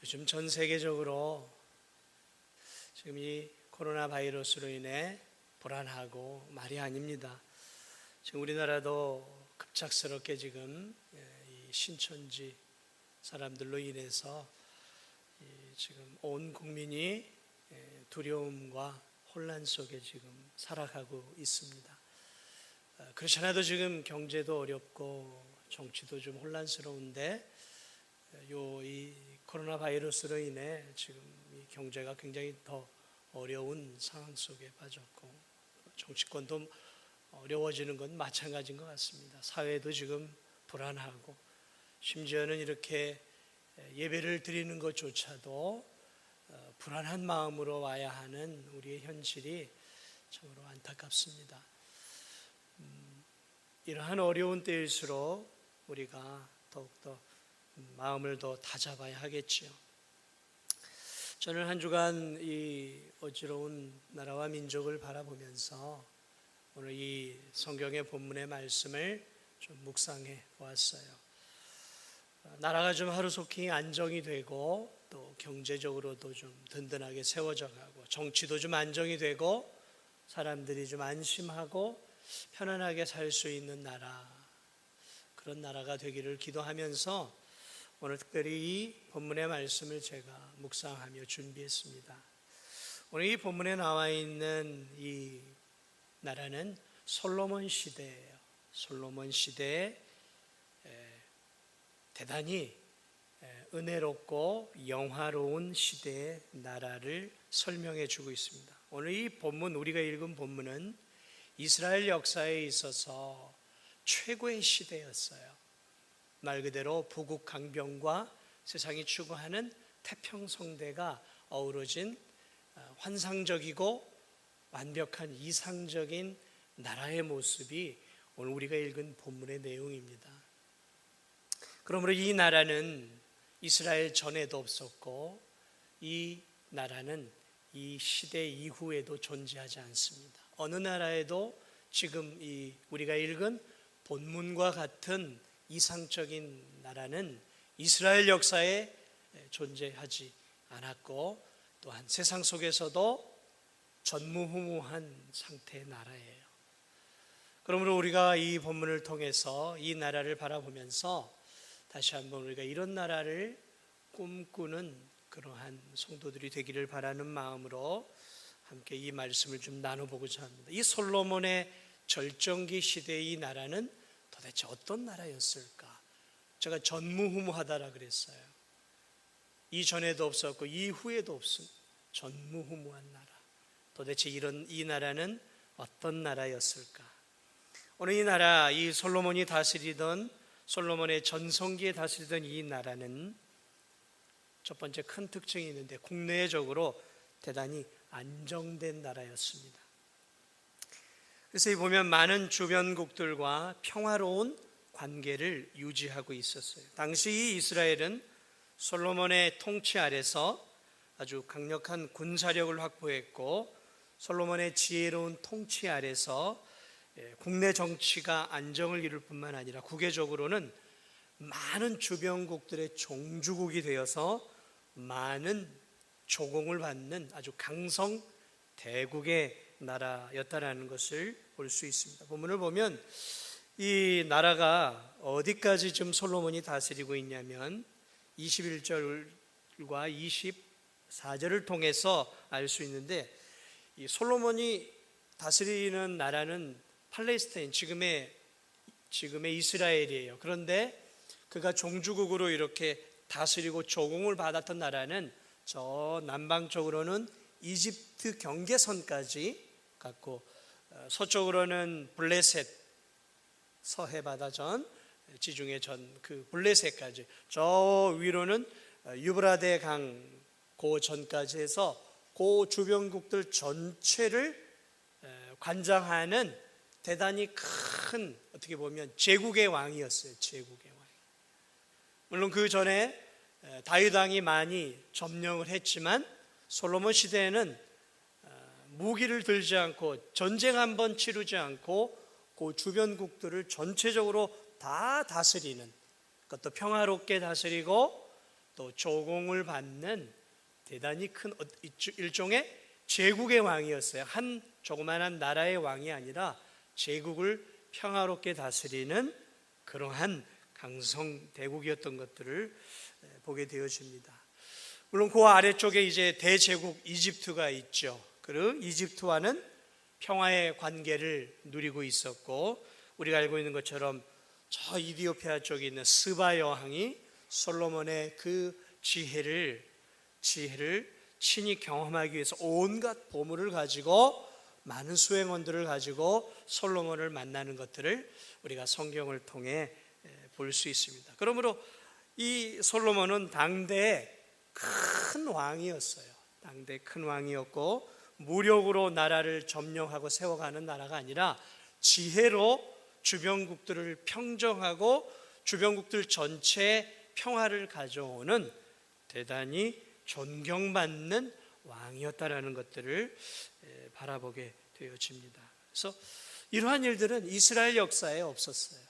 요즘 전 세계적으로 지금 이 코로나 바이러스로 인해 불안하고 말이 아닙니다. 지금 우리나라도 급작스럽게 지금 이 신천지 사람들로 인해서 지금 온 국민이 두려움과 혼란 속에 지금 살아가고 있습니다. 그렇지 않아도 지금 경제도 어렵고 정치도 좀 혼란스러운데 이 코로나 바이러스로 인해 지금 이 경제가 굉장히 더 어려운 상황 속에 빠졌고 정치권도 어려워지는 건 마찬가지인 것 같습니다. 사회도 지금 불안하고 심지어는 이렇게 예배를 드리는 것조차도 불안한 마음으로 와야 하는 우리의 현실이 참으로 안타깝습니다. 이러한 어려운 때일수록 우리가 더욱더 마음을 더 다잡아야 하겠지요. 저는 한 주간 이 어지러운 나라와 민족을 바라보면서 오늘 이 성경의 본문의 말씀을 좀 묵상해 보았어요. 나라가 좀 하루속히 안정이 되고 또 경제적으로도 좀 든든하게 세워져 가고 정치도 좀 안정이 되고 사람들이 좀 안심하고 편안하게 살 수 있는 나라, 그런 나라가 되기를 기도하면서 오늘 특별히 이 본문의 말씀을 제가 묵상하며 준비했습니다. 오늘 이 본문에 나와 있는 이 나라는 솔로몬 시대예요. 솔로몬 시대에 대단히 은혜롭고 영화로운 시대의 나라를 설명해 주고 있습니다. 오늘 이 본문, 우리가 읽은 본문은 이스라엘 역사에 있어서 최고의 시대였어요. 말 그대로 부국 강병과 세상이 추구하는 태평성대가 어우러진 환상적이고 완벽한 이상적인 나라의 모습이 오늘 우리가 읽은 본문의 내용입니다. 그러므로 이 나라는 이스라엘 전에도 없었고 이 나라는 이 시대 이후에도 존재하지 않습니다. 어느 나라에도 지금 우리가 읽은 본문과 같은 이상적인 나라는 이스라엘 역사에 존재하지 않았고 또한 세상 속에서도 전무후무한 상태의 나라예요. 그러므로 우리가 이 본문을 통해서 이 나라를 바라보면서 다시 한번 우리가 이런 나라를 꿈꾸는 그러한 성도들이 되기를 바라는 마음으로 함께 이 말씀을 좀 나눠보고자 합니다. 이 솔로몬의 절정기 시대의 이 나라는 도대체 어떤 나라였을까? 제가 전무후무하다라 그랬어요. 이전에도 없었고 이후에도 없습니다. 전무후무한 나라. 도대체 이 나라는 어떤 나라였을까? 오늘 이 나라, 이 솔로몬이 다스리던, 솔로몬의 전성기에 다스리던 이 나라는 첫 번째 큰 특징이 있는데 국내적으로 대단히 안정된 나라였습니다. 그래서 이 보면 많은 주변국들과 평화로운 관계를 유지하고 있었어요. 당시 이 이스라엘은 솔로몬의 통치 아래서 아주 강력한 군사력을 확보했고 솔로몬의 지혜로운 통치 아래서 국내 정치가 안정을 이룰 뿐만 아니라 국외적으로는 많은 주변국들의 종주국이 되어서 많은 조공을 받는 아주 강성 대국의 나라였다라는 것을 볼 수 있습니다. 본문을 보면 이 나라가 어디까지 좀 솔로몬이 다스리고 있냐면 21절과 24절을 통해서 알 수 있는데 이 솔로몬이 다스리는 나라는 팔레스타인, 지금의 이스라엘이에요. 그런데 그가 종주국으로 이렇게 다스리고 조공을 받았던 나라는 저 남방 쪽으로는 이집트 경계선까지 갔고 서쪽으로는 블레셋, 서해바다 전, 지중해 전 그 블레셋까지, 저 위로는 유브라데 강 그 전까지 해서 그 주변국들 전체를 관장하는 대단히 큰, 어떻게 보면 제국의 왕이었어요. 제국의 왕. 물론 그 전에 다윗 왕이 많이 점령을 했지만 솔로몬 시대에는 무기를 들지 않고 전쟁 한번 치르지 않고 그 주변국들을 전체적으로 다 다스리는, 그것도 평화롭게 다스리고 또 조공을 받는 대단히 큰 일종의 제국의 왕이었어요. 한 조그마한 나라의 왕이 아니라 제국을 평화롭게 다스리는 그러한 강성 대국이었던 것들을 보게 되어집니다. 물론 그 아래쪽에 이제 대제국 이집트가 있죠. 그리고 이집트와는 평화의 관계를 누리고 있었고, 우리가 알고 있는 것처럼 저 이디오피아 쪽에 있는 스바 여왕이 솔로몬의 그 지혜를 친히 경험하기 위해서 온갖 보물을 가지고, 많은 수행원들을 가지고 솔로몬을 만나는 것들을 우리가 성경을 통해 볼 수 있습니다. 그러므로 이 솔로몬은 당대의 큰 왕이었어요. 당대 큰 왕이었고, 무력으로 나라를 점령하고 세워가는 나라가 아니라 지혜로 주변국들을 평정하고 주변국들 전체에 평화를 가져오는 대단히 존경받는 왕이었다라는 것들을 바라보게 되어집니다. 그래서 이러한 일들은 이스라엘 역사에 없었어요.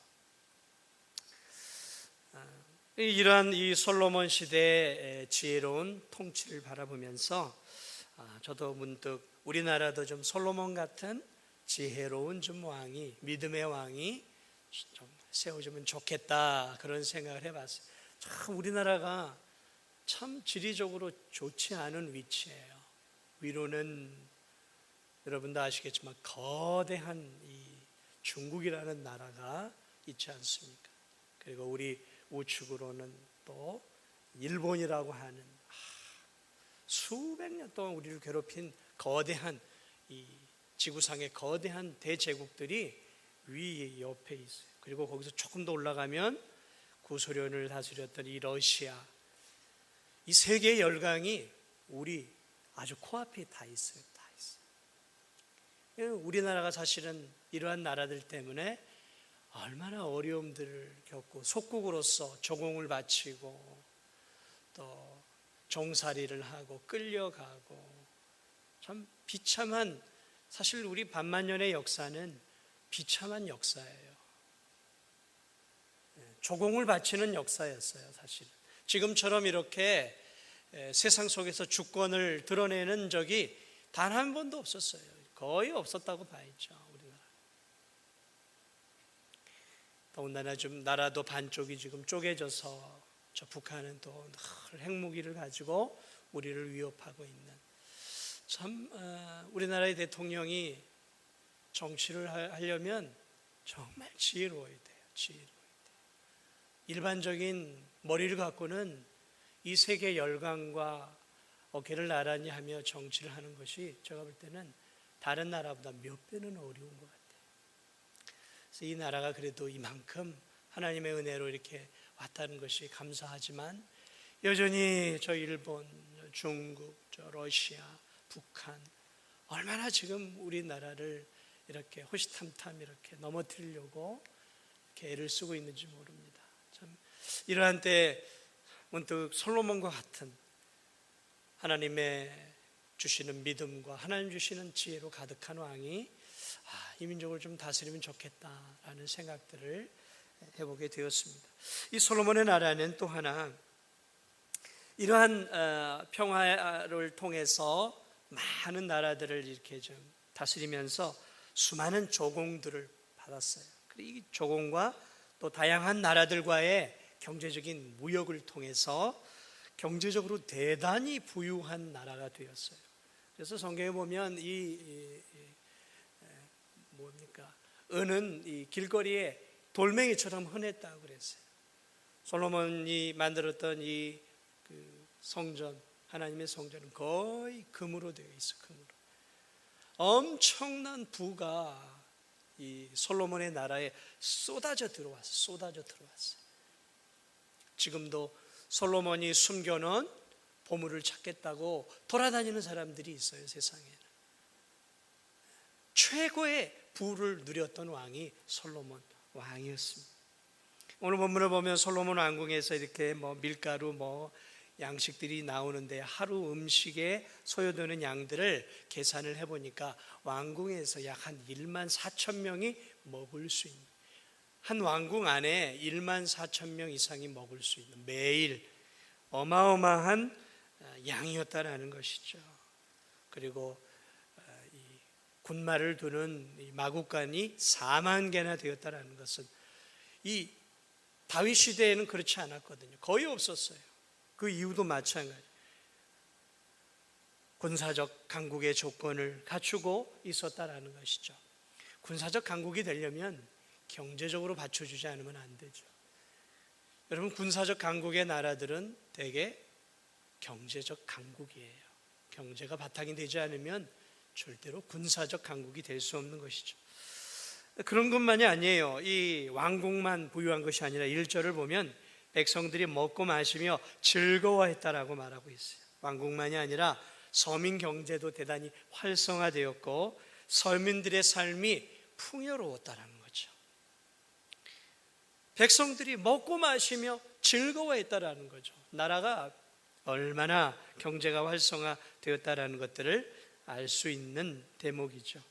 이러한 이 솔로몬 시대의 지혜로운 통치를 바라보면서 저도 문득 우리나라도 좀 솔로몬 같은 지혜로운 좀 왕이, 믿음의 왕이 좀 세워지면 좋겠다, 그런 생각을 해봤어요. 참 우리나라가 참 지리적으로 좋지 않은 위치예요. 위로는 여러분도 아시겠지만 거대한 이 중국이라는 나라가 있지 않습니까? 그리고 우리 우측으로는 또 일본이라고 하는 수백 년 동안 우리를 괴롭힌 거대한 이 지구상의 거대한 대제국들이 위 옆에 있어요. 그리고 거기서 조금 더 올라가면 구소련을 다스렸던 이 러시아, 이 세계의 열강이 우리 아주 코앞에 다 있어요. 다 있어요. 우리나라가 사실은 이러한 나라들 때문에 얼마나 어려움들을 겪고 속국으로서 조공을 바치고 또 종살이를 하고 끌려가고, 참 비참한, 사실 우리 반만년의 역사는 비참한 역사예요. 조공을 바치는 역사였어요. 사실은 지금처럼 이렇게 세상 속에서 주권을 드러내는 적이 단 한 번도 없었어요. 거의 없었다고 봐야죠. 우리나라. 더군다나 좀 나라도 반쪽이 지금 쪼개져서 저 북한은 또 늘 핵무기를 가지고 우리를 위협하고 있는, 참 우리나라의 대통령이 정치를 하려면 정말 지혜로워야 돼요. 지혜로워야 돼요. 일반적인 머리를 갖고는 이 세계 열강과 어깨를 나란히 하며 정치를 하는 것이 제가 볼 때는 다른 나라보다 몇 배는 어려운 것 같아요. 그래서 이 나라가 그래도 이만큼 하나님의 은혜로 이렇게 왔다는 것이 감사하지만, 여전히 저 일본, 중국, 저 러시아, 북한, 얼마나 지금 우리나라를 이렇게 호시탐탐 이렇게 넘어뜨리려고 이렇게 애를 쓰고 있는지 모릅니다. 참 이러한 때 문득 솔로몬과 같은 하나님의 주시는 믿음과 하나님 주시는 지혜로 가득한 왕이 이 민족을 좀 다스리면 좋겠다라는 생각들을 해보게 되었습니다. 이 솔로몬의 나라는 또 하나 이러한 평화를 통해서 많은 나라들을 이렇게 좀 다스리면서 수많은 조공들을 받았어요. 그리고 이 조공과 또 다양한 나라들과의 경제적인 무역을 통해서 경제적으로 대단히 부유한 나라가 되었어요. 그래서 성경에 보면 은은 이 길거리에 돌멩이처럼 흔했다고 그랬어요. 솔로몬이 만들었던 이 성전, 하나님의 성전은 거의 금으로 되어 있어. 금으로. 엄청난 부가 이 솔로몬의 나라에 쏟아져 들어왔어요. 지금도 솔로몬이 숨겨놓은 보물을 찾겠다고 돌아다니는 사람들이 있어요. 세상에는. 최고의 부를 누렸던 왕이 솔로몬 왕이었습니다. 오늘 본문을 보면 솔로몬 왕궁에서 이렇게 밀가루 양식들이 나오는데 하루 음식에 소요되는 양들을 계산을 해보니까 왕궁에서 약 한 1만 4천 명이 먹을 수 있는, 한 왕궁 안에 1만 4천 명 이상이 먹을 수 있는, 매일 어마어마한 양이었다라는 것이죠. 그리고 이 군마를 두는 이 마구간이 4만 개나 되었다라는 것은 이 다윗 시대에는 그렇지 않았거든요. 거의 없었어요. 그 이유도 마찬가지. 군사적 강국의 조건을 갖추고 있었다라는 것이죠. 군사적 강국이 되려면 경제적으로 받쳐주지 않으면 안 되죠. 여러분, 군사적 강국의 나라들은 대개 경제적 강국이에요. 경제가 바탕이 되지 않으면 절대로 군사적 강국이 될 수 없는 것이죠. 그런 것만이 아니에요. 이 왕국만 부유한 것이 아니라 1절을 보면 백성들이 먹고 마시며 즐거워했다라고 말하고 있어요. 왕국만이 아니라 서민 경제도 대단히 활성화되었고 서민들의 삶이 풍요로웠다라는 거죠. 백성들이 먹고 마시며 즐거워했다라는 거죠. 나라가 얼마나 경제가 활성화되었다라는 것들을 알 수 있는 대목이죠.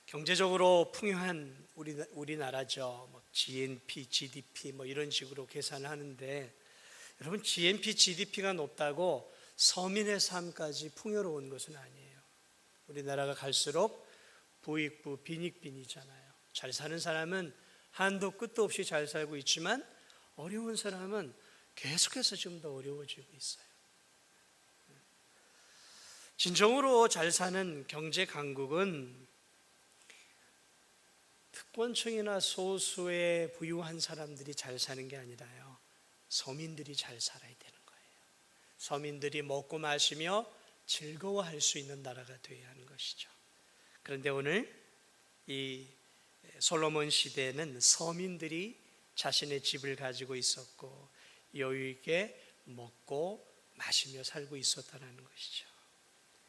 경제적으로 풍요한 우리나라죠. GNP, GDP 이런 식으로 계산을 하는데, 여러분, GNP, GDP가 높다고 서민의 삶까지 풍요로운 것은 아니에요. 우리나라가 갈수록 부익부, 빈익빈이잖아요. 잘 사는 사람은 한도 끝도 없이 잘 살고 있지만 어려운 사람은 계속해서 좀 더 어려워지고 있어요. 진정으로 잘 사는 경제 강국은 특권층이나 소수의 부유한 사람들이 잘 사는 게 아니라요, 서민들이 잘 살아야 되는 거예요. 서민들이 먹고 마시며 즐거워할 수 있는 나라가 되어야 하는 것이죠. 그런데 오늘 이 솔로몬 시대에는 서민들이 자신의 집을 가지고 있었고 여유 있게 먹고 마시며 살고 있었다는 것이죠.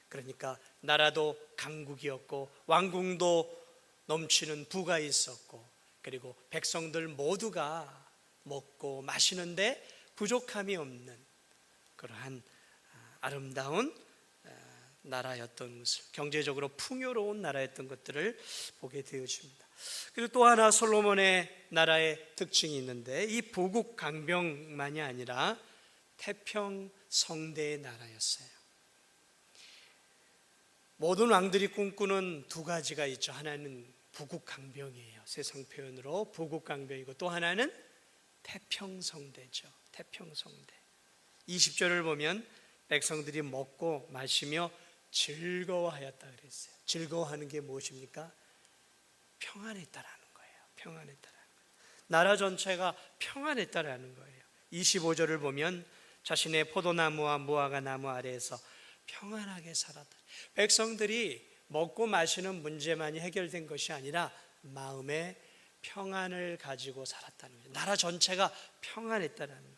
그러니까 나라도 강국이었고 왕궁도 넘치는 부가 있었고, 그리고 백성들 모두가 먹고 마시는데 부족함이 없는 그러한 아름다운 나라였던 것을, 경제적으로 풍요로운 나라였던 것들을 보게 되어집니다. 그리고 또 하나 솔로몬의 나라의 특징이 있는데, 이 보국 강병만이 아니라 태평성대의 나라였어요. 모든 왕들이 꿈꾸는 두 가지가 있죠. 하나는 부국강병이에요. 세상 표현으로 부국강병이고, 또 하나는 태평성대죠. 태평성대. 20절을 보면 백성들이 먹고 마시며 즐거워하였다 그랬어요. 즐거워하는 게 무엇입니까? 평안했다라는 거예요. 평안했다라는 거예요. 나라 전체가 평안했다라는 거예요. 25절을 보면 자신의 포도나무와 무화과 나무 아래에서 평안하게 살았다. 백성들이 먹고 마시는 문제만이 해결된 것이 아니라 마음의 평안을 가지고 살았다는 거예요. 나라 전체가 평안했다는 거예요.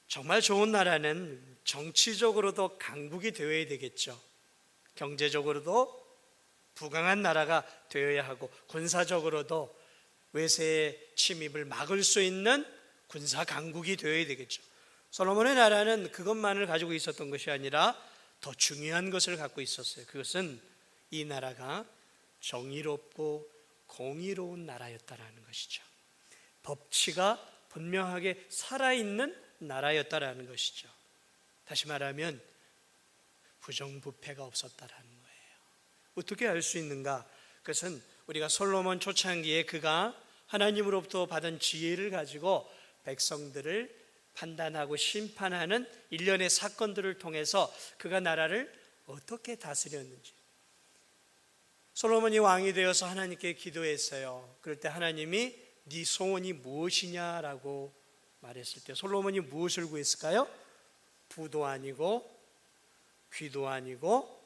정말 좋은 나라는 정치적으로도 강국이 되어야 되겠죠. 경제적으로도 부강한 나라가 되어야 하고, 군사적으로도 외세의 침입을 막을 수 있는 군사 강국이 되어야 되겠죠. 솔로몬의 나라는 그것만을 가지고 있었던 것이 아니라 더 중요한 것을 갖고 있었어요. 그것은 이 나라가 정의롭고 공의로운 나라였다라는 것이죠. 법치가 분명하게 살아있는 나라였다라는 것이죠. 다시 말하면 부정부패가 없었다라는 거예요. 어떻게 알 수 있는가? 그것은 우리가 솔로몬 초창기에 그가 하나님으로부터 받은 지혜를 가지고 백성들을 판단하고 심판하는 일련의 사건들을 통해서 그가 나라를 어떻게 다스렸는지. 솔로몬이 왕이 되어서 하나님께 기도했어요. 그럴 때 하나님이 네 소원이 무엇이냐라고 말했을 때 솔로몬이 무엇을 구했을까요? 부도 아니고 귀도 아니고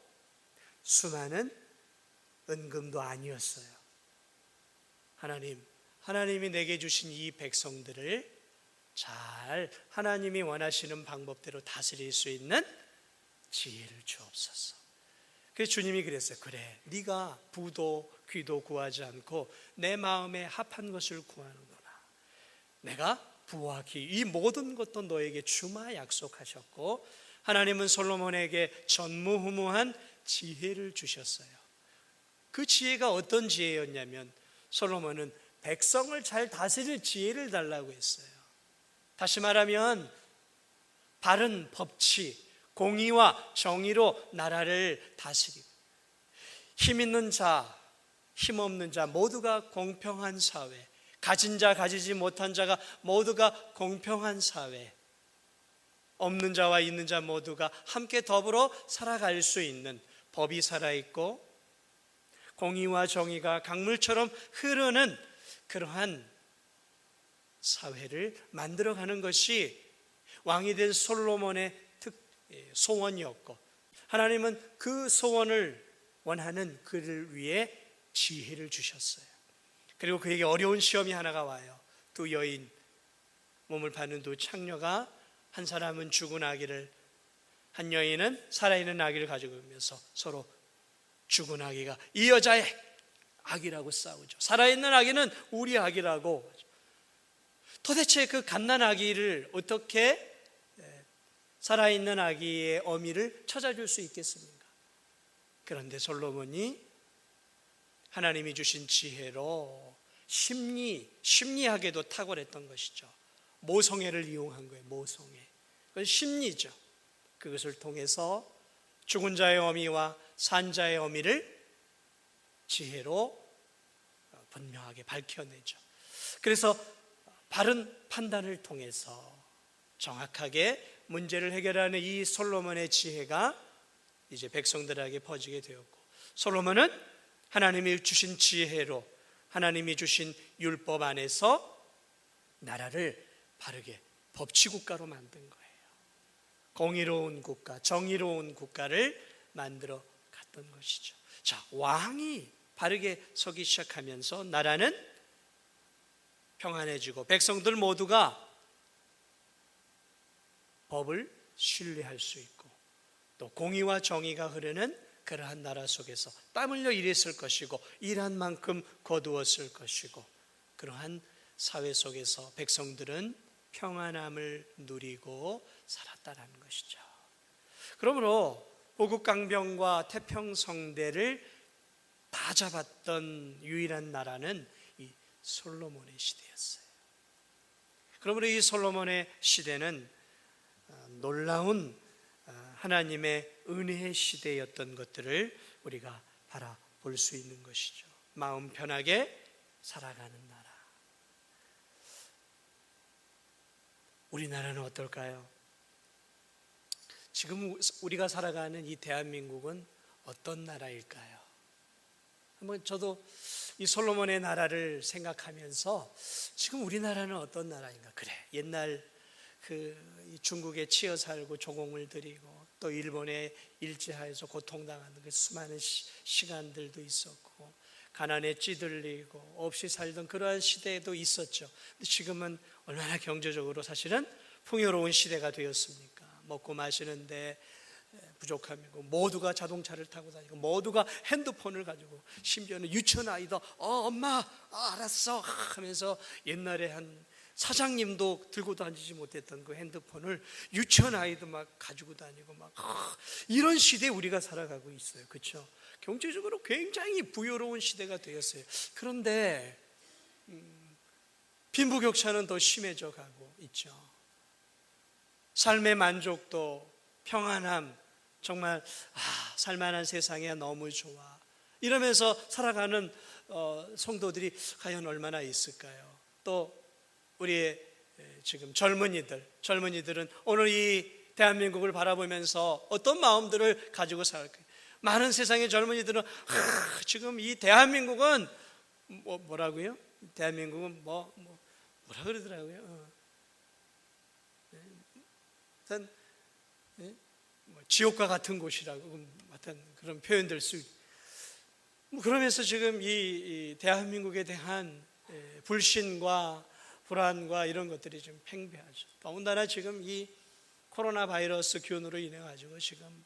수많은 은금도 아니었어요. 하나님이 내게 주신 이 백성들을 잘 하나님이 원하시는 방법대로 다스릴 수 있는 지혜를 주옵소서. 그래서 주님이 그랬어요. 그래, 네가 부도 귀도 구하지 않고 내 마음에 합한 것을 구하는구나. 내가 부와 귀 이 모든 것도 너에게 주마 약속하셨고, 하나님은 솔로몬에게 전무후무한 지혜를 주셨어요. 그 지혜가 어떤 지혜였냐면 솔로몬은 백성을 잘 다스릴 지혜를 달라고 했어요. 다시 말하면 바른 법치, 공의와 정의로 나라를 다스리고 힘 있는 자, 힘 없는 자 모두가 공평한 사회, 가진 자, 가지지 못한 자가 모두가 공평한 사회, 없는 자와 있는 자 모두가 함께 더불어 살아갈 수 있는 법이 살아있고 공의와 정의가 강물처럼 흐르는 그러한 사회를 만들어가는 것이 왕이 된 솔로몬의 소원이었고, 하나님은 그 소원을 원하는 그를 위해 지혜를 주셨어요. 그리고 그에게 어려운 시험이 하나가 와요. 두 여인, 몸을 파는 두 창녀가, 한 사람은 죽은 아기를, 한 여인은 살아있는 아기를 가지고 오면서 서로 죽은 아기가 이 여자의 아기라고 싸우죠. 살아있는 아기는 우리 아기라고. 도대체 그 갓난 아기를 어떻게 살아있는 아기의 어미를 찾아줄 수 있겠습니까? 그런데 솔로몬이 하나님이 주신 지혜로 심리학에도 탁월했던 것이죠. 모성애를 이용한 거예요. 모성애. 그건 심리죠. 그것을 통해서 죽은 자의 어미와 산 자의 어미를 지혜로 분명하게 밝혀내죠. 그래서 바른 판단을 통해서 정확하게 문제를 해결하는 이 솔로몬의 지혜가 이제 백성들에게 퍼지게 되었고, 솔로몬은 하나님이 주신 지혜로 하나님이 주신 율법 안에서 나라를 바르게 법치국가로 만든 거예요. 공의로운 국가, 정의로운 국가를 만들어 갔던 것이죠. 자, 왕이 바르게 서기 시작하면서 나라는 평안해지고 백성들 모두가 법을 신뢰할 수 있고 또 공의와 정의가 흐르는 그러한 나라 속에서 땀 흘려 일했을 것이고 일한 만큼 거두었을 것이고, 그러한 사회 속에서 백성들은 평안함을 누리고 살았다는 것이죠. 그러므로 호국강병과 태평성대를 다 잡았던 유일한 나라는 이 솔로몬의 시대였어요. 그러므로 이 솔로몬의 시대는 놀라운 하나님의 은혜의 시대였던 것들을 우리가 바라볼 수 있는 것이죠. 마음 편하게 살아가는 나라. 우리나라는 어떨까요? 지금 우리가 살아가는 이 대한민국은 어떤 나라일까요? 한번 저도 이 솔로몬의 나라를 생각하면서 지금 우리나라는 어떤 나라인가? 그래, 옛날 그 중국에 치여 살고 조공을 들이고 또 일본의 일제하에서 고통당하는 그 수많은 시간들도 있었고 가난에 찌들리고 없이 살던 그러한 시대도 있었죠. 근데 지금은 얼마나 경제적으로 사실은 풍요로운 시대가 되었습니까? 먹고 마시는데 부족함이고 모두가 자동차를 타고 다니고 모두가 핸드폰을 가지고, 심지어는 유치원 아이도 엄마 알았어 하면서 옛날에 한 사장님도 들고 다니지 못했던 그 핸드폰을 유치원 아이도 막 가지고 다니고 막 이런 시대에 우리가 살아가고 있어요. 그렇죠? 경제적으로 굉장히 부유로운 시대가 되었어요. 그런데 빈부격차는 더 심해져 가고 있죠. 삶의 만족도, 평안함, 정말 살만한 세상에 너무 좋아 이러면서 살아가는 성도들이 과연 얼마나 있을까요? 또 우리의 지금 젊은이들은 오늘 이 대한민국을 바라보면서 어떤 마음들을 가지고 살까요? 많은 세상의 젊은이들은 지금 이 대한민국은 뭐라고요? 대한민국은 뭐라 그러더라고요? 하여튼 지옥과 같은 곳이라고 하여튼 그런 표현들 그러면서 지금 이 대한민국에 대한 불신과 불안과 이런 것들이 좀 팽배하죠. 더군다나 지금 이 코로나 바이러스 균으로 인해 가지고 지금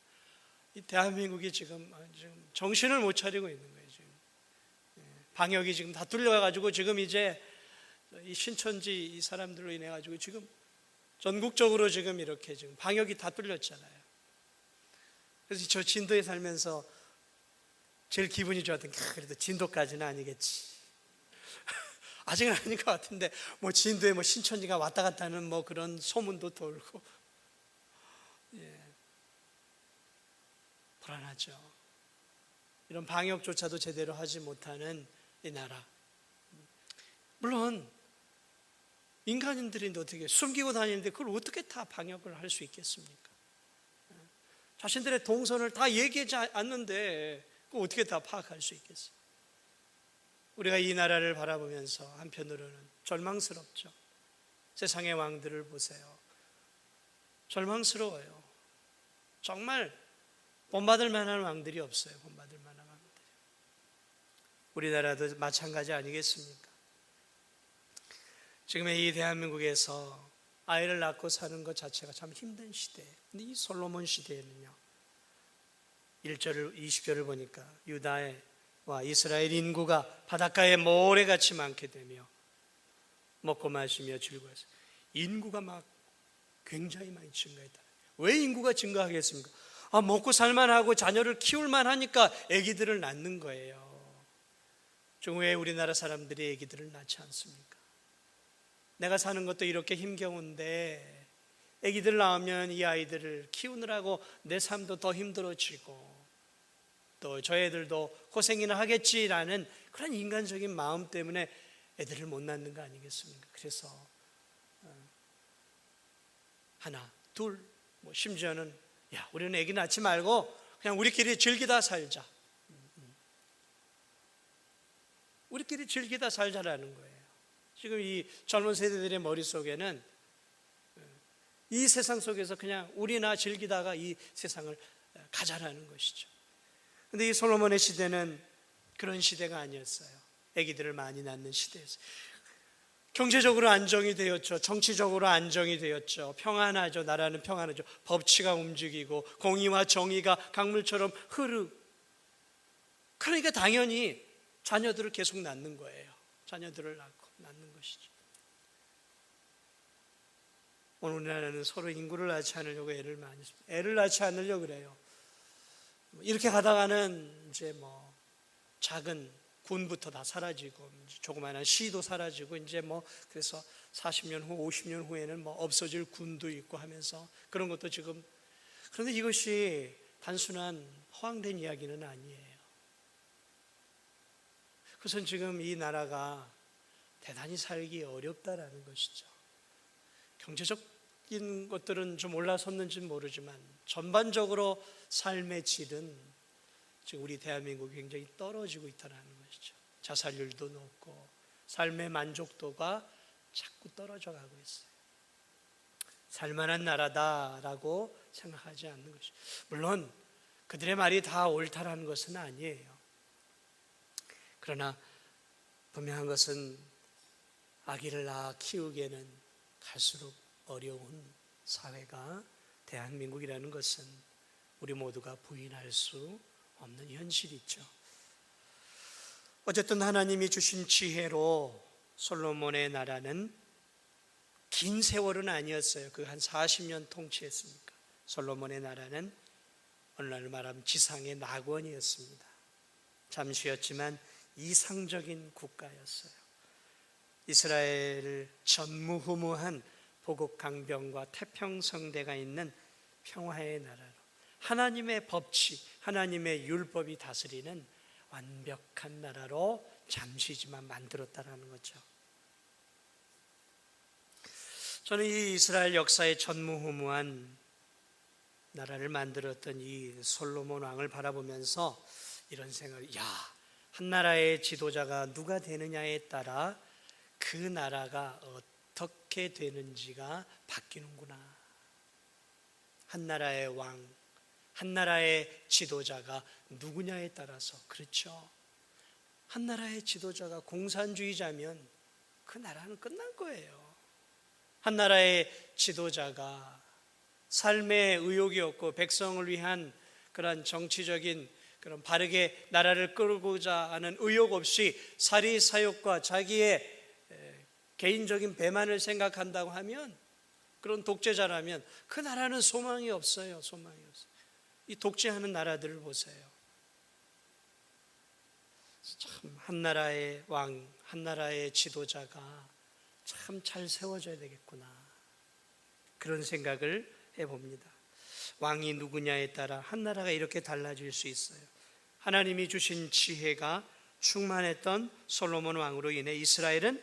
이 대한민국이 지금 정신을 못 차리고 있는 거예요. 지금 방역이 지금 다 뚫려 가지고 지금 이제 이 신천지 이 사람들로 인해 가지고 지금 전국적으로 지금 이렇게 지금 방역이 다 뚫렸잖아요. 그래서 저 진도에 살면서 제일 기분이 좋았던 게 그래도 진도까지는 아니겠지. 아직은 아닌 것 같은데 뭐 진도에 뭐 신천지가 왔다 갔다 하는 뭐 그런 소문도 돌고, 예, 불안하죠. 이런 방역조차도 제대로 하지 못하는 이 나라. 물론 인간인들인데 어떻게 숨기고 다니는데 그걸 어떻게 다 방역을 할 수 있겠습니까? 자신들의 동선을 다 얘기하지 않는데 그걸 어떻게 다 파악할 수 있겠어요? 우리가 이 나라를 바라보면서 한편으로는 절망스럽죠. 세상의 왕들을 보세요. 절망스러워요. 정말 본받을 만한 왕들이 없어요. 본받을 만한 왕들이. 우리나라도 마찬가지 아니겠습니까? 지금의 이 대한민국에서 아이를 낳고 사는 것 자체가 참 힘든 시대예요. 근데 이 솔로몬 시대에는요, 1절, 20절을 보니까 유다와 이스라엘 인구가 바닷가에 모래같이 많게 되며 먹고 마시며 즐거워서 인구가 막 굉장히 많이 증가했다. 왜 인구가 증가하겠습니까? 먹고 살만하고 자녀를 키울만 하니까 아기들을 낳는 거예요. 지금 왜 우리나라 사람들이 아기들을 낳지 않습니까? 내가 사는 것도 이렇게 힘겨운데 아기들 낳으면 이 아이들을 키우느라고 내 삶도 더 힘들어지고 또 저 애들도 고생이나 하겠지라는 그런 인간적인 마음 때문에 애들을 못 낳는 거 아니겠습니까? 그래서 하나, 둘, 뭐 심지어는 야, 우리는 애기 낳지 말고 그냥 우리끼리 즐기다 살자. 우리끼리 즐기다 살자라는 거예요. 지금 이 젊은 세대들의 머릿속에는 이 세상 속에서 그냥 우리나 즐기다가 이 세상을 가자라는 것이죠. 그런데 이 솔로몬의 시대는 그런 시대가 아니었어요. 아기들을 많이 낳는 시대였어요. 경제적으로 안정이 되었죠. 정치적으로 안정이 되었죠. 평안하죠. 나라는 평안하죠. 법치가 움직이고 공의와 정의가 강물처럼 흐르고, 그러니까 당연히 자녀들을 계속 낳는 거예요. 자녀들을 낳는 것이죠. 오늘 우리나라는 서로 인구를 낳지 않으려고 애를 많이 씁니다. 애를 낳지 않으려고 그래요. 이렇게 가다가는 이제 뭐 작은 군부터 다 사라지고 조그마한 시도 사라지고 이제 뭐 그래서 40년 후 50년 후에는 뭐 없어질 군도 있고 하면서 그런 것도 지금. 그런데 이것이 단순한 허황된 이야기는 아니에요. 그것은 지금 이 나라가 대단히 살기 어렵다라는 것이죠. 경제적인 것들은 좀 올라섰는지는 모르지만 전반적으로 삶의 질은 지금 우리 대한민국이 굉장히 떨어지고 있다는 것이죠. 자살률도 높고 삶의 만족도가 자꾸 떨어져 가고 있어요. 살만한 나라다라고 생각하지 않는 것이죠. 물론 그들의 말이 다 옳다라는 것은 아니에요. 그러나 분명한 것은 아기를 낳아 키우기에는 갈수록 어려운 사회가 대한민국이라는 것은 우리 모두가 부인할 수 없는 현실이죠. 어쨌든 하나님이 주신 지혜로 솔로몬의 나라는 긴 세월은 아니었어요. 그 한 40년 통치했으니까. 솔로몬의 나라는 오늘날 말하면 지상의 낙원이었습니다. 잠시였지만 이상적인 국가였어요. 이스라엘을 전무후무한 보국강병과 태평성대가 있는 평화의 나라로 하나님의 법칙, 하나님의 율법이 다스리는 완벽한 나라로 잠시지만 만들었다라는 거죠. 저는 이 이스라엘 역사의 전무후무한 나라를 만들었던 이 솔로몬 왕을 바라보면서 이런 생각을, 한 나라의 지도자가 누가 되느냐에 따라 그 나라가 어떻게 되는지가 바뀌는구나. 한 나라의 왕, 한 나라의 지도자가 누구냐에 따라서, 그렇죠. 한 나라의 지도자가 공산주의자면 그 나라는 끝난 거예요. 한 나라의 지도자가 삶의 의욕이 없고 백성을 위한 그런 정치적인 그런 바르게 나라를 끌고자 하는 의욕 없이 사리사욕과 자기의 개인적인 배만을 생각한다고 하면, 그런 독재자라면 그 나라는 소망이 없어요. 소망이 없어요. 이 독재하는 나라들을 보세요. 참 한 나라의 왕, 한 나라의 지도자가 참 잘 세워져야 되겠구나, 그런 생각을 해봅니다. 왕이 누구냐에 따라 한 나라가 이렇게 달라질 수 있어요. 하나님이 주신 지혜가 충만했던 솔로몬 왕으로 인해 이스라엘은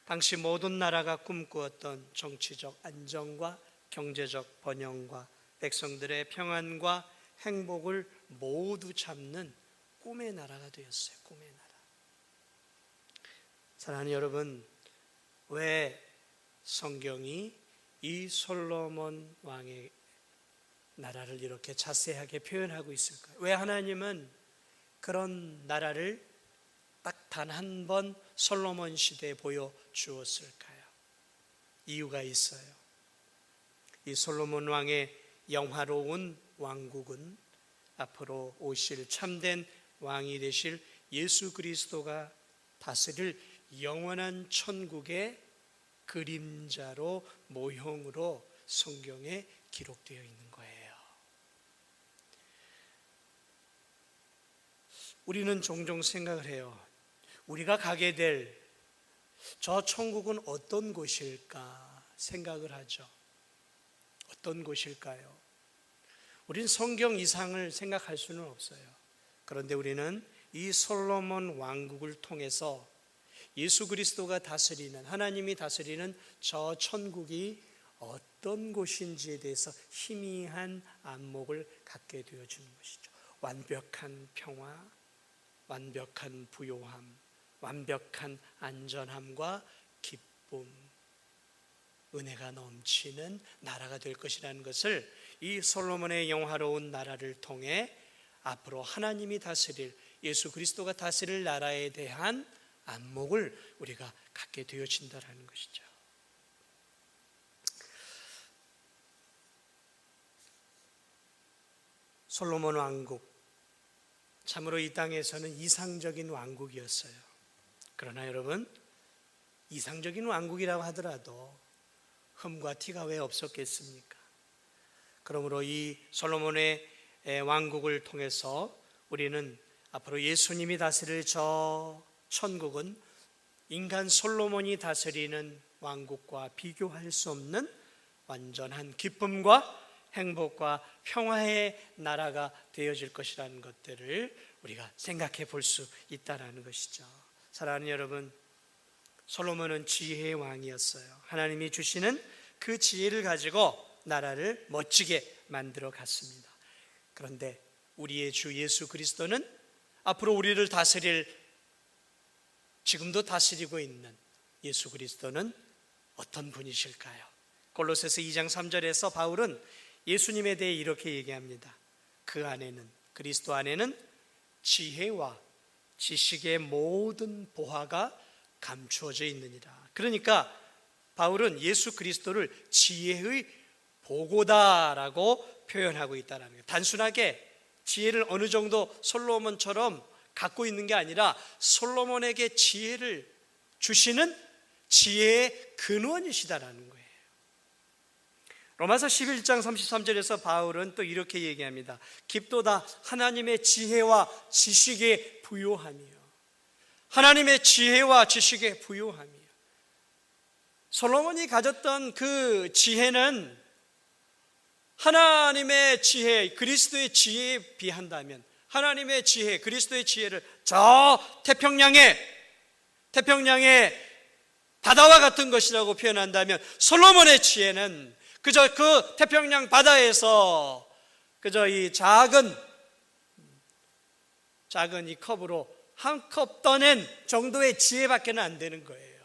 당시 모든 나라가 꿈꾸었던 정치적 안정과 경제적 번영과 백성들의 평안과 행복을 모두 잡는 꿈의 나라가 되었어요. 꿈의 나라. 사랑하는 여러분, 왜 성경이 이 솔로몬 왕의 나라를 이렇게 자세하게 표현하고 있을까요? 왜 하나님은 그런 나라를 딱 단 한 번 솔로몬 시대에 보여주었을까요? 이유가 있어요. 이 솔로몬 왕의 영화로운 왕국은 앞으로 오실 참된 왕이 되실 예수 그리스도가 다스릴 영원한 천국의 그림자로, 모형으로 성경에 기록되어 있는 거예요. 우리는 종종 생각을 해요. 우리가 가게 될 저 천국은 어떤 곳일까 생각을 하죠. 어떤 곳일까요? 우린 성경 이상을 생각할 수는 없어요. 그런데 우리는 이 솔로몬 왕국을 통해서 예수 그리스도가 다스리는, 하나님이 다스리는 저 천국이 어떤 곳인지에 대해서 희미한 안목을 갖게 되어지는 것이죠. 완벽한 평화, 완벽한 부요함, 완벽한 안전함과 기쁨, 은혜가 넘치는 나라가 될 것이라는 것을 이 솔로몬의 영화로운 나라를 통해 앞으로 하나님이 다스릴, 예수 그리스도가 다스릴 나라에 대한 안목을 우리가 갖게 되어진다는 것이죠. 솔로몬 왕국, 참으로 이 땅에서는 이상적인 왕국이었어요. 그러나 여러분, 이상적인 왕국이라고 하더라도 흠과 티가 왜 없었겠습니까? 그러므로 이 솔로몬의 왕국을 통해서 우리는 앞으로 예수님이 다스릴 저 천국은 인간 솔로몬이 다스리는 왕국과 비교할 수 없는 완전한 기쁨과 행복과 평화의 나라가 되어질 것이라는 것들을 우리가 생각해 볼 수 있다는 것이죠. 사랑하는 여러분, 솔로몬은 지혜의 왕이었어요. 하나님이 주시는 그 지혜를 가지고 나라를 멋지게 만들어 갔습니다. 그런데 우리의 주 예수 그리스도는 앞으로 우리를 다스릴, 지금도 다스리고 있는 예수 그리스도는 어떤 분이실까요? 골로새서 2장 3절에서 바울은 예수님에 대해 이렇게 얘기합니다. 그 안에는, 그리스도 안에는 지혜와 지식의 모든 보화가 감추어져 있느니라. 그러니까 바울은 예수 그리스도를 지혜의 보고다라고 표현하고 있다는 거예요. 단순하게 지혜를 어느 정도 솔로몬처럼 갖고 있는 게 아니라 솔로몬에게 지혜를 주시는 지혜의 근원이시다라는 거예요. 로마서 11장 33절에서 바울은 또 이렇게 얘기합니다. 깊도다 하나님의 지혜와 지식의 부요함이요. 하나님의 지혜와 지식의 부요함이요. 솔로몬이 가졌던 그 지혜는 하나님의 지혜, 그리스도의 지혜에 비한다면, 하나님의 지혜, 그리스도의 지혜를 저 태평양의 바다와 같은 것이라고 표현한다면, 솔로몬의 지혜는 그저 그 태평양 바다에서 그저 이 작은 이 컵으로 한 컵 떠낸 정도의 지혜밖에는 안 되는 거예요.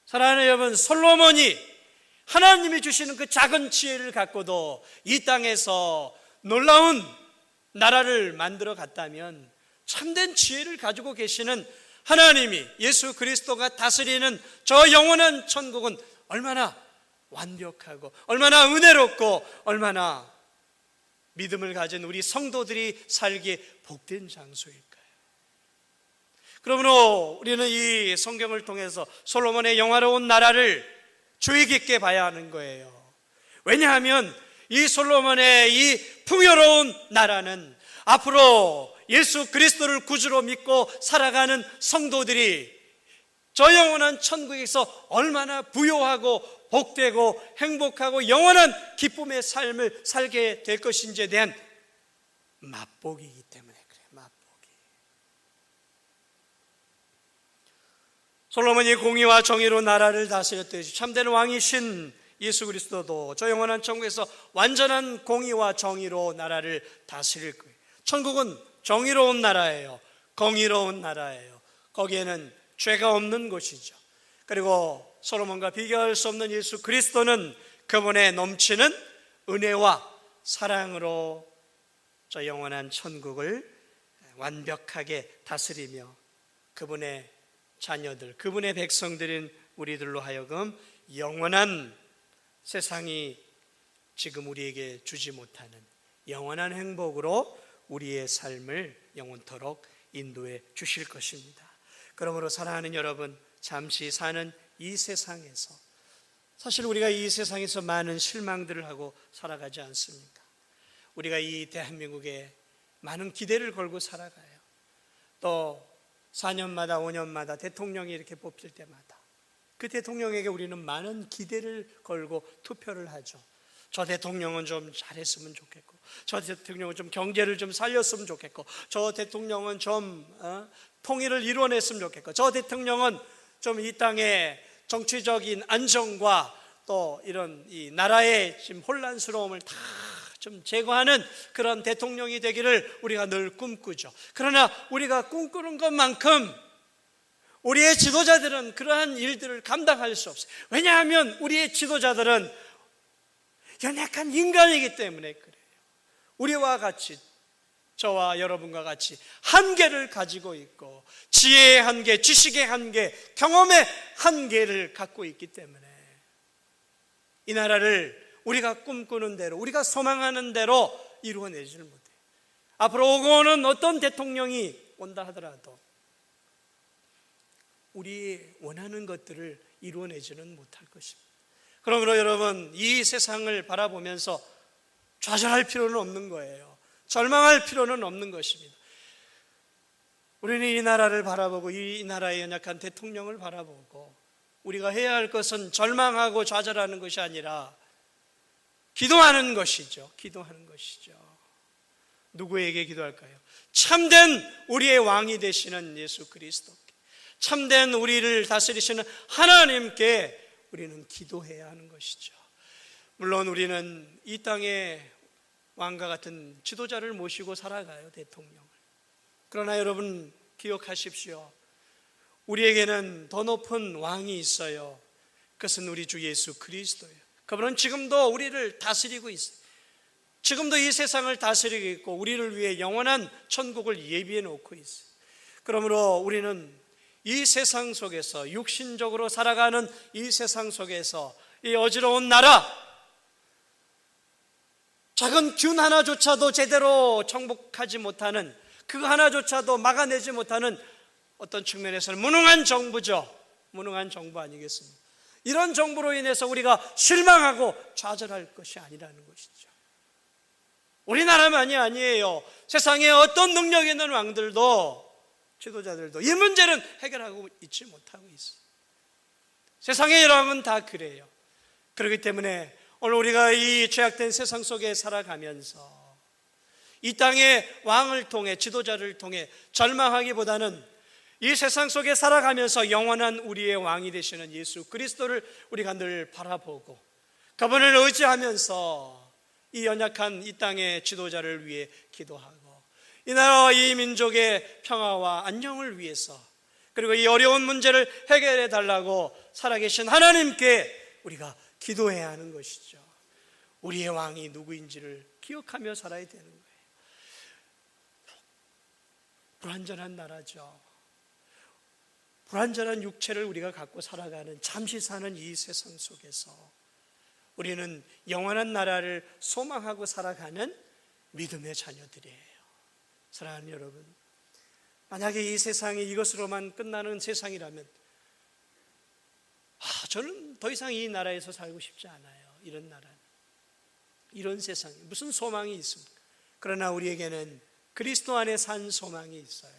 사랑하는 여러분, 솔로몬이 하나님이 주시는 그 작은 지혜를 갖고도 이 땅에서 놀라운 나라를 만들어 갔다면, 참된 지혜를 가지고 계시는 하나님이, 예수 그리스도가 다스리는 저 영원한 천국은 얼마나 완벽하고 얼마나 은혜롭고 얼마나 믿음을 가진 우리 성도들이 살기에 복된 장소일까요? 그러므로 우리는 이 성경을 통해서 솔로몬의 영화로운 나라를 주의 깊게 봐야 하는 거예요. 왜냐하면 이 솔로몬의 이 풍요로운 나라는 앞으로 예수 그리스도를 구주로 믿고 살아가는 성도들이 저 영원한 천국에서 얼마나 부요하고 복되고 행복하고 영원한 기쁨의 삶을 살게 될 것인지에 대한 맛보기이기 때문에 그래요. 맛보기. 솔로몬이 공의와 정의로 나라를 다스렸듯이 참된 왕이신 예수 그리스도도 저 영원한 천국에서 완전한 공의와 정의로 나라를 다스릴 거예요. 천국은 정의로운 나라예요. 공의로운 나라예요. 거기에는 죄가 없는 곳이죠. 그리고 솔로몬과 비교할 수 없는 예수 그리스도는 그분의 넘치는 은혜와 사랑으로 저 영원한 천국을 완벽하게 다스리며 그분의 자녀들, 그분의 백성들인 우리들로 하여금 영원한 세상이 지금 우리에게 주지 못하는 영원한 행복으로 우리의 삶을 영원토록 인도해 주실 것입니다. 그러므로 사랑하는 여러분, 잠시 사는 이 세상에서 사실 우리가 이 세상에서 많은 실망들을 하고 살아가지 않습니까? 우리가 이 대한민국에 많은 기대를 걸고 살아가요. 또 4년마다 5년마다 대통령이 이렇게 뽑힐 때마다 그 대통령에게 우리는 많은 기대를 걸고 투표를 하죠. 저 대통령은 좀 잘했으면 좋겠고, 저 대통령은 좀 경제를 좀 살렸으면 좋겠고, 저 대통령은 좀 통일을 이루어냈으면 좋겠고, 저 대통령은 좀 이 땅의 정치적인 안정과 또 이런 이 나라의 지금 혼란스러움을 다 좀 제거하는 그런 대통령이 되기를 우리가 늘 꿈꾸죠. 그러나 우리가 꿈꾸는 것만큼 우리의 지도자들은 그러한 일들을 감당할 수 없어요. 왜냐하면 우리의 지도자들은 연약한 인간이기 때문에 그래요. 우리와 같이, 저와 여러분과 같이 한계를 가지고 있고 지혜의 한계, 지식의 한계, 경험의 한계를 갖고 있기 때문에 이 나라를 우리가 꿈꾸는 대로, 우리가 소망하는 대로 이루어내지를 못해요. 앞으로 오고 오는 어떤 대통령이 온다 하더라도 우리 원하는 것들을 이루어내지는 못할 것입니다. 그러므로 여러분, 이 세상을 바라보면서 좌절할 필요는 없는 거예요. 절망할 필요는 없는 것입니다. 우리는 이 나라를 바라보고 이 나라의 연약한 대통령을 바라보고 우리가 해야 할 것은 절망하고 좌절하는 것이 아니라 기도하는 것이죠. 기도하는 것이죠. 누구에게 기도할까요? 참된 우리의 왕이 되시는 예수 그리스도께, 참된 우리를 다스리시는 하나님께 우리는 기도해야 하는 것이죠. 물론 우리는 이 땅에 왕과 같은 지도자를 모시고 살아가요, 대통령을. 그러나 여러분 기억하십시오. 우리에게는 더 높은 왕이 있어요. 그것은 우리 주 예수 그리스도예요. 그분은 지금도 우리를 다스리고 있어요. 지금도 이 세상을 다스리고 있고 우리를 위해 영원한 천국을 예비해 놓고 있어요. 그러므로 우리는 이 세상 속에서, 육신적으로 살아가는 이 세상 속에서 이 어지러운 나라, 작은 균 하나조차도 제대로 정복하지 못하는, 그 하나조차도 막아내지 못하는 어떤 측면에서는 무능한 정부죠. 무능한 정부 아니겠습니까? 이런 정부로 인해서 우리가 실망하고 좌절할 것이 아니라는 것이죠. 우리나라만이 아니에요. 세상에 어떤 능력 있는 왕들도, 지도자들도 이 문제는 해결하고 있지 못하고 있어요. 세상의 여러분 다 그래요. 그렇기 때문에 오늘 우리가 이 죄악된 세상 속에 살아가면서 이 땅의 왕을 통해, 지도자를 통해 절망하기보다는 이 세상 속에 살아가면서 영원한 우리의 왕이 되시는 예수 그리스도를 우리가 늘 바라보고 그분을 의지하면서 이 연약한 이 땅의 지도자를 위해 기도하고 이 나라와 이 민족의 평화와 안녕을 위해서, 그리고 이 어려운 문제를 해결해 달라고 살아계신 하나님께 우리가 기도해야 하는 것이죠. 우리의 왕이 누구인지를 기억하며 살아야 되는 거예요. 불완전한 나라죠. 불완전한 육체를 우리가 갖고 살아가는, 잠시 사는 이 세상 속에서 우리는 영원한 나라를 소망하고 살아가는 믿음의 자녀들이에요. 사랑하는 여러분, 만약에 이 세상이 이것으로만 끝나는 세상이라면 저는 더 이상 이 나라에서 살고 싶지 않아요. 이런 나라는, 이런 세상에 무슨 소망이 있습니까? 그러나 우리에게는 그리스도 안에 산 소망이 있어요.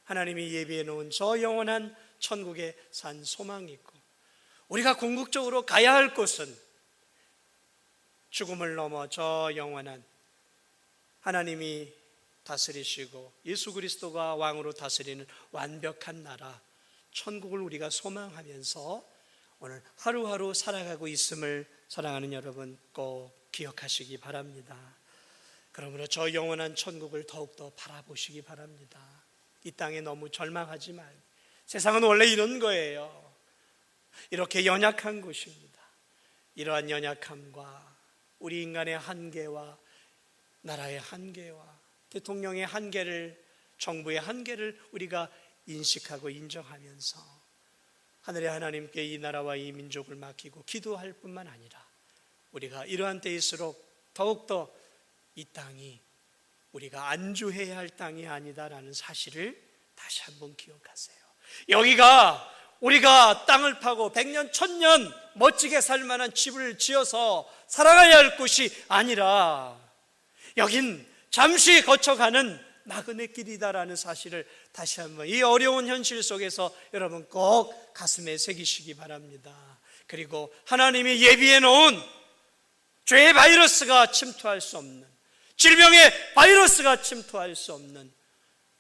하나님이 예비해 놓은 저 영원한 천국에 산 소망이 있고, 우리가 궁극적으로 가야 할 곳은 죽음을 넘어 저 영원한 하나님이 다스리시고 예수 그리스도가 왕으로 다스리는 완벽한 나라 천국을 우리가 소망하면서 오늘 하루하루 살아가고 있음을 사랑하는 여러분 꼭 기억하시기 바랍니다. 그러므로 저 영원한 천국을 더욱더 바라보시기 바랍니다. 이 땅에 너무 절망하지 말고, 세상은 원래 이런 거예요. 이렇게 연약한 곳입니다. 이러한 연약함과 우리 인간의 한계와 나라의 한계와 대통령의 한계를, 정부의 한계를 우리가 인식하고 인정하면서 하늘의 하나님께 이 나라와 이 민족을 맡기고 기도할 뿐만 아니라 우리가 이러한 때일수록 더욱더 이 땅이 우리가 안주해야 할 땅이 아니다라는 사실을 다시 한번 기억하세요. 여기가 우리가 땅을 파고 100년, 1000년 멋지게 살 만한 집을 지어서 살아가야 할 곳이 아니라 여긴 잠시 거쳐가는 나그네 길이다라는 사실을 다시 한번 이 어려운 현실 속에서 여러분 꼭 가슴에 새기시기 바랍니다. 그리고 하나님이 예비해 놓은 죄의 바이러스가 침투할 수 없는, 질병의 바이러스가 침투할 수 없는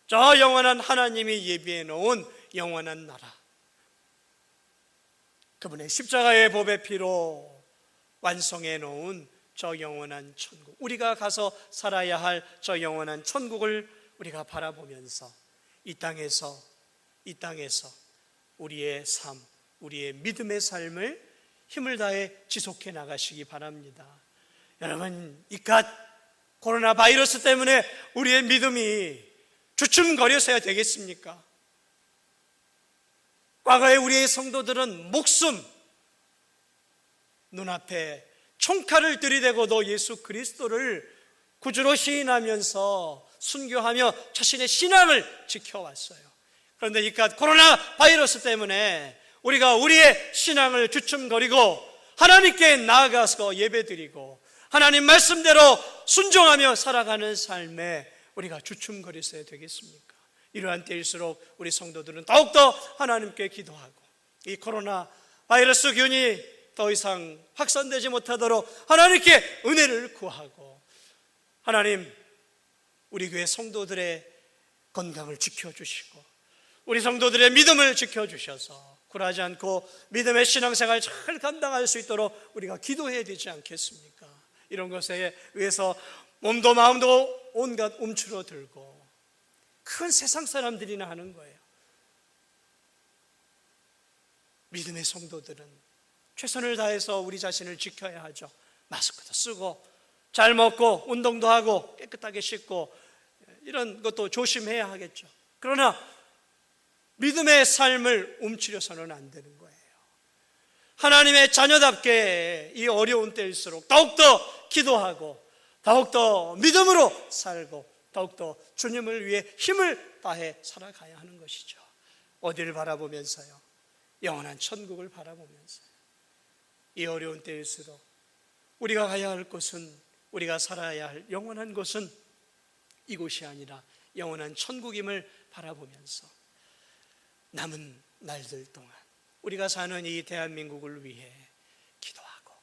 저 영원한 하나님이 예비해 놓은 영원한 나라, 그분의 십자가의 보배 피로 완성해 놓은 저 영원한 천국, 우리가 가서 살아야 할 저 영원한 천국을 우리가 바라보면서 이 땅에서 우리의 삶, 우리의 믿음의 삶을 힘을 다해 지속해 나가시기 바랍니다. 여러분, 이깟 코로나 바이러스 때문에 우리의 믿음이 주춤거려서야 되겠습니까? 과거에 우리의 성도들은 목숨, 눈앞에 총칼을 들이대고도 예수 그리스도를 구주로 시인하면서 순교하며 자신의 신앙을 지켜왔어요. 그런데 이깟 코로나 바이러스 때문에 우리가 우리의 신앙을 주춤거리고 하나님께 나아가서 예배드리고 하나님 말씀대로 순종하며 살아가는 삶에 우리가 주춤거리셔야 되겠습니까? 이러한 때일수록 우리 성도들은 더욱더 하나님께 기도하고 이 코로나 바이러스 균이 더 이상 확산되지 못하도록 하나님께 은혜를 구하고, 하나님 우리 교회 성도들의 건강을 지켜주시고 우리 성도들의 믿음을 지켜주셔서 굴하지 않고 믿음의 신앙생활 잘 감당할 수 있도록 우리가 기도해야 되지 않겠습니까? 이런 것에 의해서 몸도 마음도 온갖 움츠러들고 큰 세상 사람들이나 하는 거예요. 믿음의 성도들은 최선을 다해서 우리 자신을 지켜야 하죠. 마스크도 쓰고 잘 먹고 운동도 하고 깨끗하게 씻고 이런 것도 조심해야 하겠죠. 그러나 믿음의 삶을 움츠려서는 안 되는 거예요. 하나님의 자녀답게 이 어려운 때일수록 더욱더 기도하고 더욱더 믿음으로 살고 더욱더 주님을 위해 힘을 다해 살아가야 하는 것이죠. 어디를 바라보면서요? 영원한 천국을 바라보면서요. 이 어려운 때일수록 우리가 가야 할 곳은, 우리가 살아야 할 영원한 곳은 이곳이 아니라 영원한 천국임을 바라보면서 남은 날들 동안 우리가 사는 이 대한민국을 위해 기도하고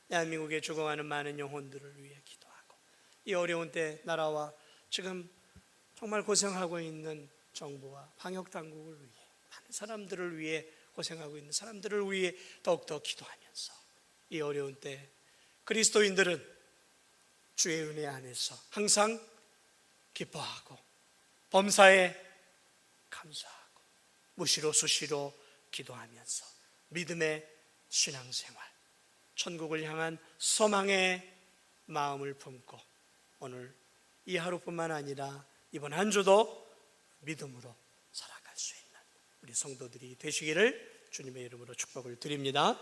대한민국에 죽어가는 많은 영혼들을 위해 기도하고 이 어려운 때 나라와 지금 정말 고생하고 있는 정부와 방역당국을 위해, 많은 사람들을 위해 고생하고 있는 사람들을 위해 더욱더 기도하면서 이 어려운 때 그리스도인들은 주의 은혜 안에서 항상 기뻐하고 범사에 감사하고 무시로 수시로 기도하면서 믿음의 신앙생활, 천국을 향한 소망의 마음을 품고 오늘 이 하루뿐만 아니라 이번 한 주도 믿음으로 살아갈 수 있는 우리 성도들이 되시기를 주님의 이름으로 축복을 드립니다.